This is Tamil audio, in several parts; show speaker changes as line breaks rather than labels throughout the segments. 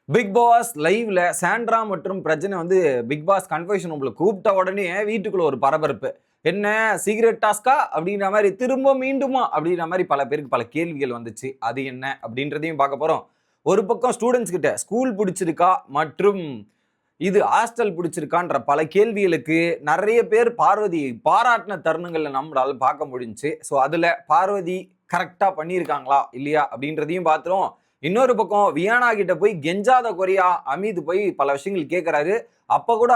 பிக் பாஸ் லைவ்ல சாண்ட்ரா மற்றும் பிரஜனை வந்து பிக் பாஸ் கன்ஃபெஷன் ரூம்ல கூப்பிட்ட உடனே வீட்டுக்குள்ள ஒரு பரபரப்பு. என்ன சீக்ரெட் டாஸ்கா அப்படின்ற மாதிரி, திரும்ப மீண்டுமா அப்படின்ற மாதிரி பல பேருக்கு பல கேள்விகள் வந்துச்சு. அது என்ன அப்படின்றதையும் பார்க்க போறோம். ஒரு பக்கம் ஸ்டூடெண்ட்ஸ் கிட்ட ஸ்கூல் பிடிச்சிருக்கா மற்றும் இது ஹாஸ்டல் பிடிச்சிருக்கான்ற பல கேள்விகளுக்கு நிறைய பேர் பார்வதியை பாராட்டின தருணங்கள்ல நம்மளால பார்க்க முடிஞ்சுச்சு. ஸோ அதுல பார்வதி கரெக்டா பண்ணியிருக்காங்களா இல்லையா அப்படின்றதையும் பார்த்துரும். இன்னொரு பக்கம் வியானா கிட்ட போய் கெஞ்சாத குறையா அமித் போய் பல விஷயங்கள் கேட்கிறாரு. அப்ப கூட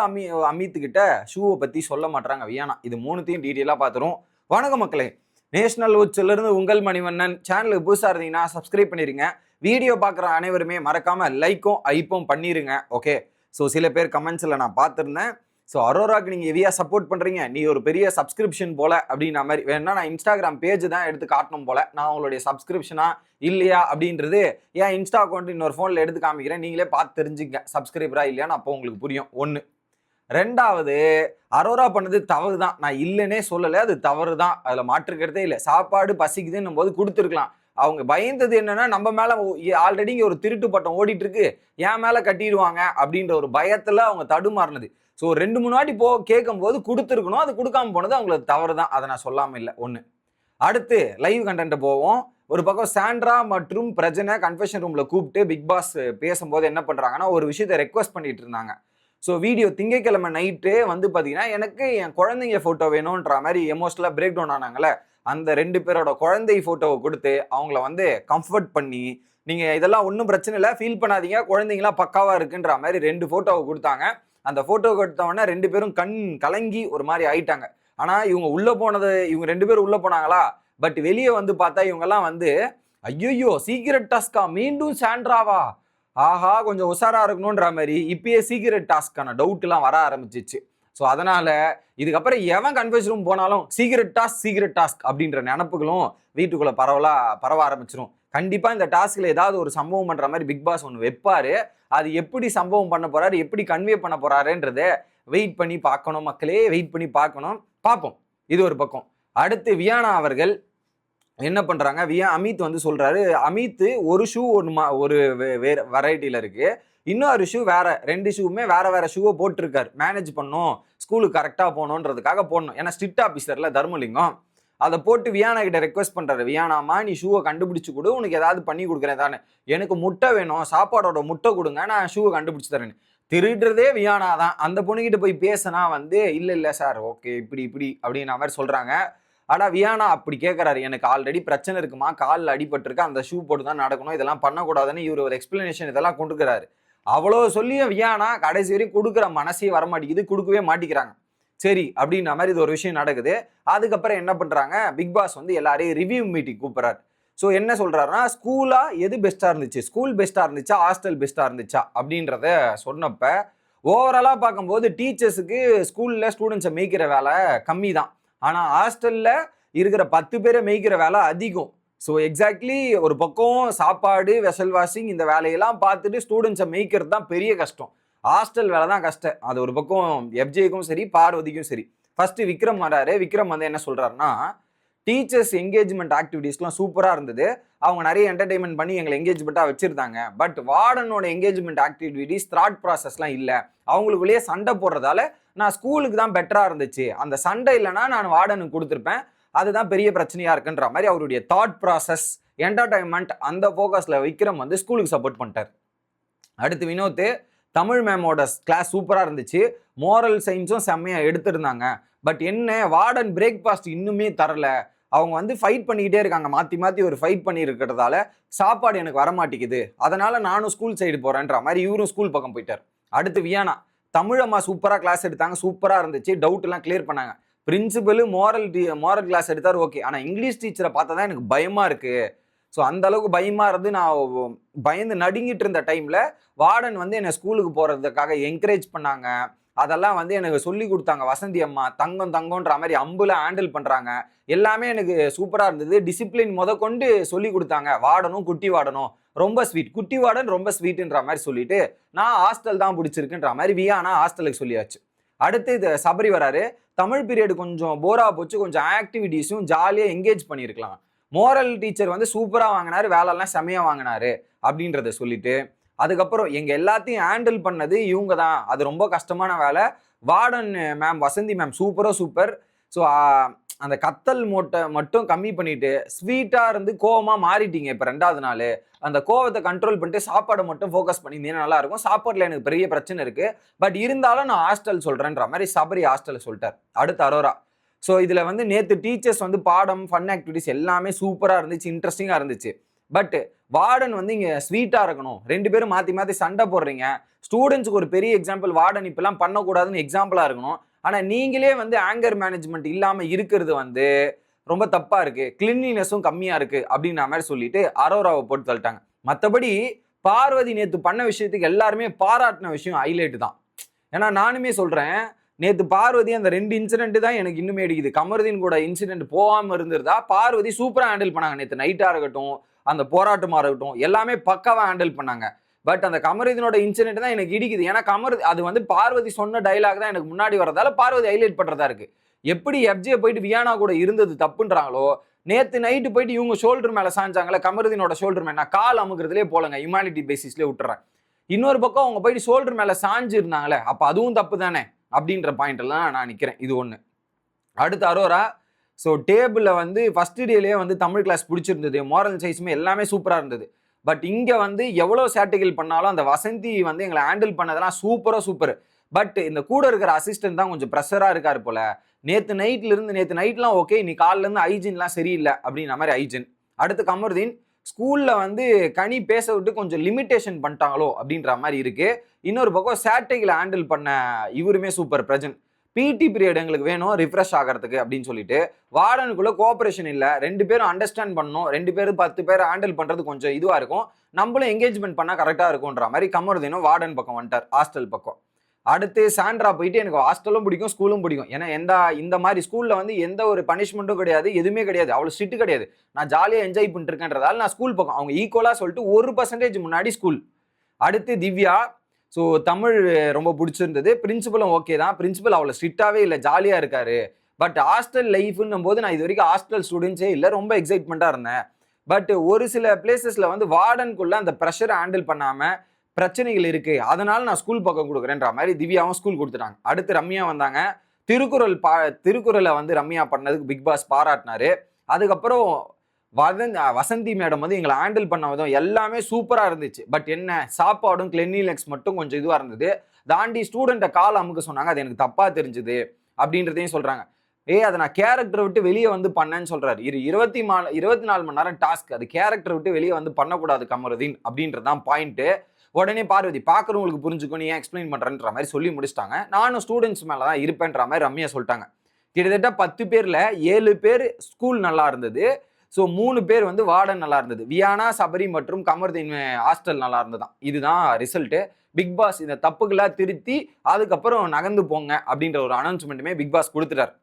அமித் கிட்ட ஷூவை பத்தி சொல்ல மாட்டாங்க வியானா. இது மூணுத்தையும் டீட்டெயிலா பார்த்துரும். வணக்கம் மக்களே, நேஷனல் உச்சில இருந்து உங்கள் மணிவண்ணன். சேனலுக்கு புதுசா இருந்தீங்கன்னா சப்ஸ்கிரைப் பண்ணிருங்க. வீடியோ பார்க்குற அனைவருமே மறக்காம லைக்கும் ஐப்பும் பண்ணிருங்க. ஓகே, ஸோ சில பேர் கமெண்ட்ஸில் நான் பார்த்துருந்தேன். ஸோ அரோராக்கு நீங்கள் ஹெவியாக சப்போர்ட் பண்ணுறீங்க, நீ ஒரு பெரிய சப்ஸ்கிரிப்ஷன் போல அப்படின்ற மாதிரி. வேணா நான் இன்ஸ்டாகிராம் பேஜ் தான் எடுத்து காட்டணும் போல, நான் உங்களுடைய சப்ஸ்கிரிப்ஷனா இல்லையா அப்படின்றது ஏன் இன்ஸ்டா அக்கௌண்ட் இன்னொரு ஃபோனில் எடுத்து காமிக்கிறேன், நீங்களே பார்த்து தெரிஞ்சுங்க சப்ஸ்கிரைபரா இல்லையான்னு. அப்போ உங்களுக்கு புரியும். ஒன்று. ரெண்டாவது, அரோரா பண்ணது தவறு தான், நான் இல்லைன்னே சொல்லலை, அது தவறு தான், அதில் மாற்றுக்கிறதே இல்லை. சாப்பாடு பசிக்குதுன்னும் போது கொடுத்துருக்கலாம். அவங்க பயந்தது என்னன்னா, நம்ம மேல ஆல்ரெடி இங்க ஒரு திருட்டு பட்டம் ஓடிட்டு இருக்கு, என் மேல கட்டிடுவாங்க அப்படின்ற ஒரு பயத்துல அவங்க தடுமாறினது. ஸோ 2-3 வாட்டி கேட்கும் போது கொடுத்துருக்கணும், அது கொடுக்காம போனது அவங்களுக்கு தவறு தான், அதை நான் சொல்லாம இல்லை. ஒன்று. அடுத்து லைவ் கண்டென்ட் போவோம். ஒரு பக்கம் சாண்ட்ரா மற்றும் பிரஜனை கன்ஃபெஷன் ரூம்ல கூப்பிட்டு பிக் பாஸ் பேசும்போது என்ன பண்றாங்கன்னா, ஒரு விஷயத்த ரெக்வஸ்ட் பண்ணிட்டு இருந்தாங்க. ஸோ வீடியோ திங்கட்கிழமை நைட்டு வந்து பார்த்தீங்கன்னா, எனக்கு என் குழந்தைங்க ஃபோட்டோ வேணுன்ற மாதிரி எமோஷனலாக பிரேக் டவுன் ஆனாங்களே, அந்த 2 பேரோட குழந்தை ஃபோட்டோவை கொடுத்து அவங்கள வந்து கம்ஃபர்ட் பண்ணி, நீங்கள் இதெல்லாம் ஒன்றும் பிரச்சனை இல்லை, ஃபீல் பண்ணாதீங்க, குழந்தைங்களாம் பக்காவாக இருக்குன்ற மாதிரி 2 ஃபோட்டோவை கொடுத்தாங்க. அந்த ஃபோட்டோ கொடுத்தவொடனே 2 பேரும் கண் கலங்கி ஒரு மாதிரி ஆயிட்டாங்க. ஆனால் இவங்க உள்ளே போனது, இவங்க 2 பேரும் உள்ளே போனாங்களா, பட் வெளியே வந்து பார்த்தா இவங்கெல்லாம் வந்து ஐயோ சீக்கிரட் டாஸ்கா, மீண்டும் சாண்ட்ராவா, ஆஹா கொஞ்சம் உஷாரா இருக்கணுன்ற மாதிரி இப்பயே சீக்கிரட் டாஸ்க்கான டவுட்லாம் வர ஆரம்பிச்சிச்சு. ஸோ அதனால இதுக்கப்புறம் எவன் கன்ஃபெஷன் ரூம் போனாலும் சீக்கிரட் டாஸ்க் அப்படின்ற நினப்புகளும் வீட்டுக்குள்ள பரவ ஆரம்பிச்சிடும். கண்டிப்பா இந்த டாஸ்க்ல ஏதாவது ஒரு சம்பவம் பண்ற மாதிரி பிக் பாஸ் ஒன்று வைப்பாரு. அது எப்படி சம்பவம் பண்ண போறாரு, எப்படி கன்வே பண்ண போறாருன்றத வெயிட் பண்ணி பார்க்கணும் மக்களே, வெயிட் பண்ணி பார்ப்போம். இது ஒரு பக்கம். அடுத்து வியானா அவர்கள் என்ன பண்றாங்க, அமித் வந்து சொல்றாரு, அமித் ஒரு ஷூ ஒரு வேற வெரைட்டில இருக்கு, இன்னொரு ஷூ வேற, 2 ஷூவுமே வேற ஷூவை போட்டிருக்காரு. மேனேஜ் பண்ணும், ஸ்கூலுக்கு கரெக்டா போகணுன்றதுக்காக போடணும். ஏன்னா ஸ்ட்ரிக்ட் ஆஃபீஸர்ல தர்மலிங்கம். அதை போட்டு வியானா கிட்ட ரெக்வஸ்ட் பண்றாரு, வியானாமா நீ ஷூவை கண்டுபிடிச்சு கொடு, உனக்கு ஏதாவது பண்ணி கொடுக்குறேன் தானே, எனக்கு முட்டை வேணும், சாப்பாடோட முட்டை கொடுங்க, நான் ஷூவை கண்டுபிடிச்சு தரேன்னு. திருடுறதே வியானா தான். அந்த பொண்ணுகிட்ட போய் பேசினா வந்து இல்ல சார், ஓகே இப்படி அப்படின்ற மாதிரி சொல்றாங்க. ஆனா வியானா அப்படி கேட்கறாரு, எனக்கு ஆல்ரெடி பிரச்சனை இருக்குமா, காலில் அடிபட்டிருக்கு, அந்த ஷூ போட்டு தான் நடக்கணும், இதெல்லாம் பண்ணக்கூடாதுன்னு இவர் ஒரு எக்ஸ்பிளனேஷன் இதெல்லாம் கொடுக்குறாரு. அவ்வளோ சொல்லியும் வியானா கடைசி வரையும் கொடுக்குற மனசே வரமாட்டேங்குது, கொடுக்கவே மாட்டேங்கிறாங்க. சரி அப்படின்ற மாதிரி இது ஒரு விஷயம் நடக்குது. அதுக்கப்புறம் என்ன பண்றாங்க, பிக் பாஸ் வந்து எல்லாரையும் ரிவ்யூ மீட்டிங் கூப்பிடுறாரு. ஸோ என்ன சொல்றாருன்னா, ஸ்கூலா எது பெஸ்டா இருந்துச்சு, ஸ்கூல் பெஸ்டா இருந்துச்சா ஹாஸ்டல் பெஸ்டா இருந்துச்சா அப்படின்றத சொன்னப்ப ஓவராலா பார்க்கும்போது டீச்சர்ஸுக்கு ஸ்கூல்ல ஸ்டூடெண்ட்ஸை மேய்க்கிற வேலை கம்மி தான், ஆனா ஹாஸ்டல்ல இருக்கிற 10 பேரை மேய்க்கிற வேலை அதிகம். ஸோ எக்ஸாக்ட்லி ஒரு பக்கம் சாப்பாடு, வெசல் வாஷிங், இந்த வேலையெல்லாம் பார்த்துட்டு ஸ்டூடெண்ட்ஸை மேய்க்கிறது தான் பெரிய கஷ்டம். ஹாஸ்டல் வேலை தான் கஷ்டம். அது ஒரு பக்கம் எஃப்ஜேக்கும் சரி பார்வதிக்கும் சரி. ஃபர்ஸ்ட் விக்ரம் வராரு. விக்ரம் வந்து என்ன சொல்றாருன்னா, டீச்சர்ஸ் என்கேஜ்மெண்ட் ஆக்டிவிட்டீஸ்லாம் சூப்பராக இருந்தது, அவங்க நிறைய என்டர்டைன்மெண்ட் பண்ணி எங்களை என்கேஜ்மெண்ட்டாக வச்சிருந்தாங்க. பட் வார்டனோட என்கேஜ்மெண்ட் ஆக்டிவிட்டீஸ் தாட் ப்ராசஸ்லாம் இல்லை, அவங்களுக்குள்ளேயே சண்டை போடுறதால நான் ஸ்கூலுக்கு தான் பெட்டராக இருந்துச்சு, அந்த சண்டை இல்லைன்னா நான் வார்டனுக்கு கொடுத்துருப்பேன், அதுதான் பெரிய பிரச்சனையா இருக்குன்ற மாதிரி அவருடைய தாட் ப்ராசஸ், என்டர்டைன்மெண்ட், அந்த ஃபோக்கஸில் விக்ரம் வந்து ஸ்கூலுக்கு சப்போர்ட் பண்ணிட்டார். அடுத்து வினோத், தமிழ் மேமோட கிளாஸ் சூப்பராக இருந்துச்சு, மோரல் சயின்ஸும் செம்மையாக எடுத்திருந்தாங்க. பட் என்ன, வார்டன் பிரேக்ஃபாஸ்ட் இன்னுமே தரல, அவங்க வந்து ஃபைட் பண்ணிக்கிட்டே இருக்காங்க, மாற்றி ஒரு ஃபைட் பண்ணி இருக்கிறதால சாப்பாடு எனக்கு வரமாட்டேங்குது, அதனால நானும் ஸ்கூல் சைடு போகிறேன்ற மாதிரி இவரும் ஸ்கூல் பக்கம் போயிட்டார். அடுத்து வியானா, தமிழம்மா சூப்பராக கிளாஸ் எடுத்தாங்க, சூப்பராக இருந்துச்சு, டவுட் எல்லாம் கிளியர் பண்ணாங்க. பிரின்சிபலு மோரல் கிளாஸ் எடுத்தார், ஓகே, ஆனால் இங்கிலீஷ் டீச்சரை பார்த்தா தான் எனக்கு பயமாக இருக்குது. ஸோ அந்த அளவுக்கு பயமாக இருந்து நான் பயந்து நடுங்கிட்டு இருந்த டைமில் வார்டன் வந்து என்னை ஸ்கூலுக்கு போகிறதுக்காக என்கரேஜ் பண்ணாங்க, அதெல்லாம் வந்து எனக்கு சொல்லி கொடுத்தாங்க. வசந்தி அம்மா தங்கன்ற மாதிரி அம்புல ஹேண்டில் பண்ணுறாங்க, எல்லாமே எனக்கு சூப்பராக இருந்தது. டிசிப்ளின் கொண்டு சொல்லி கொடுத்தாங்க. வார்டனும் குட்டி வார்டனும் ரொம்ப ஸ்வீட், குட்டி வார்டன் ரொம்ப ஸ்வீட்டுன்ற மாதிரி சொல்லிட்டு நான் ஹாஸ்டல் தான் பிடிச்சிருக்குன்ற மாதிரி வியானா ஹாஸ்டலுக்கு சொல்லியாச்சு. அடுத்து இது சபரி வராரு, தமிழ் பீரியட் கொஞ்சம் போராக போச்சு, கொஞ்சம் ஆக்டிவிட்டீஸும் ஜாலியாக என்கேஜ் பண்ணியிருக்கலாம், மோரல் டீச்சர் வந்து சூப்பராக வாங்கினாரு, வேலைலாம் செம்மையாக வாங்கினாரு அப்படின்றத சொல்லிட்டு, அதுக்கப்புறம் எங்க எல்லாத்தையும் ஹேண்டில் பண்ணது இவங்க தான். அது ரொம்ப கஷ்டமான வேலை. Warden ma'am Vasanthi ma'am super. So அந்த கத்தல் மூட்டை மட்டும் கம்மி பண்ணிட்டு ஸ்வீட்டா இருந்து கோவமா மாறிட்டீங்க இப்ப 2வது நாள். அந்த கோவத்தை கண்ட்ரோல் பண்ணிட்டு சாப்பாடை மட்டும் ஃபோக்கஸ் பண்ணியிருந்தீங்கன்னா நல்லா இருக்கும். சாப்பாடுல எனக்கு பெரிய பிரச்சனை இருக்கு. பட் இருந்தாலும் நான் ஹாஸ்டல் சொல்றேன்ற மாதிரி சபரி ஹாஸ்டல் சொல்லிட்டார். அடுத்து அரோரா. ஸோ இதுல வந்து நேத்து டீச்சர்ஸ் வந்து பாடம் ஃபன் ஆக்டிவிட்டிஸ் எல்லாமே சூப்பரா இருந்துச்சு, இன்ட்ரெஸ்டிங்கா இருந்துச்சு. பட் வார்டன் வந்து இங்க ஸ்வீட்டா இருக்கணும். 2 பேரும் மாத்தி சண்டை போடுறீங்க. ஸ்டூடெண்ட்ஸுக்கு ஒரு பெரிய எக்ஸாம்பிள் வார்டன் இப்பெல்லாம் பண்ணக்கூடாதுன்னு எக்ஸாம்பிளா இருக்கணும். ஆனா நீங்களே வந்து ஆங்கர் மேனேஜ்மெண்ட் இல்லாம இருக்கிறது வந்து ரொம்ப தப்பா இருக்கு, கிளீன்லினஸும் கம்மியா இருக்கு அப்படின்ற மாதிரி சொல்லிட்டு அரோராவை போட்டு தள்ளிட்டாங்க. மற்றபடி பார்வதி நேத்து பண்ண விஷயத்துக்கு எல்லாருமே பாராட்டின விஷயம் ஹைலைட் தான். ஏன்னா நானுமே சொல்றேன், நேத்து பார்வதி அந்த 2 இன்சிடென்ட் தான் எனக்கு இன்னுமே அடிக்குது. கமருதீன் கூட இன்சிடென்ட் போகாம இருந்திருந்தா பார்வதி சூப்பரா ஹேண்டில் பண்ணாங்க. நேத்து நைட்டா இருக்கட்டும், அந்த போராட்டமா இருக்கட்டும், எல்லாமே பக்காவா ஹேண்டில் பண்ணாங்க. பட் அந்த கமருதீனோட இன்சிடென்ட் தான் எனக்கு இடிக்குது. ஏன்னா அது வந்து பார்வதி சொன்ன டைலாக் தான் எனக்கு முன்னாடி வரதால பார்வதி ஹைலைட் பண்றதா இருக்கு. எப்படி எஃப்ஜே போயிட்டு வியானா கூட இருந்தது தப்புன்றாங்களோ, நேத்து நைட்டு போயிட்டு இவங்க ஷோல்டர் மேல சாஞ்சாங்களே, கமருதீனோட ஷோல்டர் மேல நான் கால் அமுக்கிறதுலே போலங்க, ஹியூமானிட்டி பேசிஸ்லேயே விட்டுறேன். இன்னொரு பக்கம் அவங்க போயிட்டு ஷோல்டர் மேல சாஞ்சு இருந்தாங்களே, அப்ப அதுவும் தப்பு தானே அப்படின்ற பாயிண்ட்லாம் நான் நிக்கிறேன். இது ஒண்ணு. அடுத்து அரோரா. ஸோ டேபிள்ல வந்து ஃபர்ஸ்ட் டேலேயே வந்து தமிழ் கிளாஸ் பிடிச்சிருந்தது, மாரல் சைஸுமே எல்லாமே சூப்பரா இருந்தது. பட் இங்க வந்து எவ்வளவு சேட்டைகள் பண்ணாலும் அந்த வசந்தி வந்து எங்களை ஹேண்டில் பண்ணதெல்லாம் சூப்பர். பட் இந்த கூட இருக்கிற அசிஸ்டன்ட் தான் கொஞ்சம் ப்ரெஷரா இருக்காரு போல. நேத்து நைட்லாம் ஓகே, நீ காலில இருந்து ஹைஜின்லாம் சரியில்லை அப்படின்ற மாதிரி ஹைஜின். அடுத்து கமருதீன். ஸ்கூல்ல வந்து கனி பேச விட்டு கொஞ்சம் லிமிட்டேஷன் பண்ணிட்டாங்களோ அப்படின்ற மாதிரி இருக்கு. இன்னொரு பக்கம் சேட்டைகளை ஹேண்டில் பண்ண இவருமே சூப்பர் பிரஜன். பிடி பீரியட் எங்களுக்கு வேணும் ரிஃப்ரெஷ் ஆகிறதுக்கு அப்படின்னு சொல்லிட்டு வார்டனுக்குள்ள கோஆபரேஷன் இல்லை, 2 பேரும் அண்டர்ஸ்டாண்ட் பண்ணணும், 2 பேரும் 10 பேர் ஹேண்டில் பண்றது கொஞ்சம் இதுவா இருக்கும், நம்மளும் என்கேஜ்மெண்ட் பண்ணா கரெக்டா இருக்கும்ன்ற மாதிரி கமருதீனும் வார்டன் பக்கம் வந்துட்டார், ஹாஸ்டல் பக்கம். அடுத்து சாண்ட்ரா போயிட்டு எனக்கு ஹாஸ்டலும் பிடிக்கும் ஸ்கூலும் பிடிக்கும். ஏன்னா இந்த மாதிரி ஸ்கூல்ல வந்து எந்த ஒரு பனிஷ்மெண்ட்டும் கிடையாது, எதுவுமே கிடையாது, அவ்வளவு ஸ்ட்ரிக்ட் கிடையாது. நான் ஜாலியா என்ஜாய் பண்ணிட்டு இருக்கேன்றதால நான் ஸ்கூல் பக்கம். அவங்க ஈக்குவலா சொல்லிட்டு 1% முன்னாடி ஸ்கூல். அடுத்து திவ்யா. ஸோ தமிழ் ரொம்ப பிடிச்சிருந்தது. பிரின்சிபலும் ஓகே தான். பிரின்சிபல் அவ்வளோ ஸ்ட்ரிக்டாகவே இல்லை, ஜாலியாக இருக்காரு. பட் ஹாஸ்டல் லைஃப்னும் போது நான் இது வரைக்கும் ஹாஸ்டல் ஸ்டூடெண்ட்ஸே இல்லை, ரொம்ப எக்ஸைட்மெண்ட்டாக இருந்தேன். பட் ஒரு சில பிளேசஸில் வந்து வார்டனுக்குள்ள அந்த ப்ரெஷரை ஹேண்டில் பண்ணாமல் பிரச்சனைகள் இருக்கு, அதனால நான் ஸ்கூல் பக்கம் கொடுக்குறேன்ற மாதிரி திவ்யாவும் ஸ்கூல் கொடுத்துட்டாங்க. அடுத்து ரம்யா வந்தாங்க. திருக்குறளை வந்து ரம்யா பண்ணதுக்கு பிக் பாஸ் பாராட்டினாரு. அதுக்கப்புறம் வசந்தி மேடம் வந்து எங்களை ஹேண்டில் பண்ண விதம் எல்லாமே சூப்பரா இருந்துச்சு. பட் என்ன சாப்பாடும் கிளென்லினஸ் மட்டும் கொஞ்சம் இதுவா இருந்தது. தாண்டி ஸ்டூடெண்ட்டை கால் அமுக்க சொன்னாங்க, அது எனக்கு தப்பா தெரிஞ்சுது அப்படின்றதையும் சொல்றாங்க. அதை நான் கேரக்டரை விட்டு வெளியே வந்து பண்ணேன்னு சொல்றாரு. 24 மணி நேரம் டாஸ்க், அது கேரக்டரை விட்டு வெளியே வந்து பண்ணக்கூடாது கமருதீன் அப்படின்றதான் பாயிண்ட். உடனே பார்வதி பாக்குறவங்களுக்கு புரிஞ்சுக்கும், நீ ஏன் எக்ஸ்பிளைன் பண்றேன்ற மாதிரி சொல்லி முடிச்சிட்டாங்க. நானும் ஸ்டூடெண்ட்ஸ் மேலதான் இருப்பேன்ற மாதிரி ரம்யா சொல்லிட்டாங்க. கிட்டத்தட்ட 10 பேர்ல 7 பேர் ஸ்கூல் நல்லா இருந்தது. ஸோ 3 பேர் வந்து வார்டன் நல்லா இருந்தது. வியானா, சபரி மற்றும் கமருதீன் ஹாஸ்டல் நல்லா இருந்ததுதான். இதுதான் ரிசல்ட்டு. பிக் பாஸ் இந்த தப்புகளாக திருத்தி அதுக்கப்புறம் நகர்ந்து போங்க அப்படின்ற ஒரு அனௌன்ஸ்மெண்ட்டுமே பிக் பாஸ் கொடுத்துட்டார்.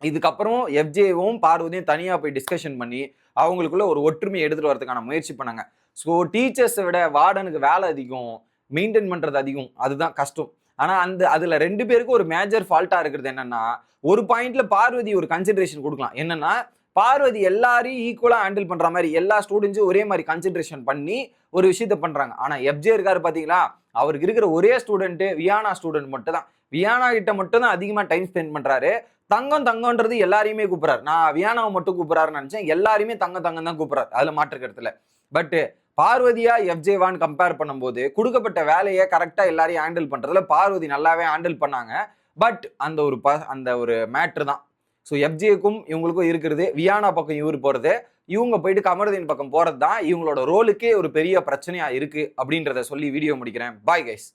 இதுக்கப்புறம் எஃப்ஜேவும் பார்வதியும் தனியாக போய் டிஸ்கஷன் பண்ணி அவங்களுக்குள்ள ஒரு ஒற்றுமையை எடுத்துட்டு வரதுக்கான முயற்சி பண்ணாங்க. ஸோ டீச்சர்ஸை விட வார்டனுக்கு வேலை அதிகம், மெயின்டைன் பண்ணுறது அதிகம், அதுதான் கஷ்டம். ஆனால் அதில் 2 பேருக்கும் ஒரு மேஜர் ஃபால்ட்டாக இருக்கிறது என்னன்னா, ஒரு பாயிண்ட்ல பார்வதி ஒரு கன்சிடரேஷன் கொடுக்கலாம். என்னன்னா, பார்வதி எல்லாரையும் ஈக்குவலா ஹேண்டில் பண்ற மாதிரி எல்லா ஸ்டூடெண்ட்ஸும் ஒரே மாதிரி கன்சென்ட்ரேஷன் பண்ணி ஒரு விஷயத்த பண்றாங்க. ஆனா எஃப்ஜே இருக்காரு பாத்தீங்களா, அவருக்கு இருக்கிற ஒரே ஸ்டூடெண்ட் வியானா ஸ்டூடெண்ட் மட்டும் தான். வியானா கிட்ட மட்டும் தான் அதிகமா டைம் ஸ்பெண்ட் பண்றாரு. தங்கம்ன்றது எல்லாரையுமே கூப்பிடுறாரு. நான் வியானாவை மட்டும் கூப்பிடுறாருன்னு நினைச்சேன், எல்லாருமே தங்கம் தான் கூப்பிடுறாரு, அதுல மாற்றுக்கிறதுல. பட் பார்வதியா எஃப்ஜேவான்னு கம்பேர் பண்ணும்போது கொடுக்கப்பட்ட வேலையை கரெக்டா எல்லாரையும் ஹேண்டில் பண்றதுல பார்வதி நல்லாவே ஹேண்டில் பண்ணாங்க. பட் அந்த ஒரு மேட்ரு தான். ஸோ எஃப்ஜேக்கும் இவங்களுக்கும் இருக்கிறது, வியானா பக்கம் இவர் போறது, இவங்க போயிட்டு கமருதீன் பக்கம் போறது தான் இவங்களோட ரோலுக்கே ஒரு பெரிய பிரச்சனையா இருக்கு அப்படின்றத சொல்லி வீடியோ முடிக்கிறேன். Bye guys.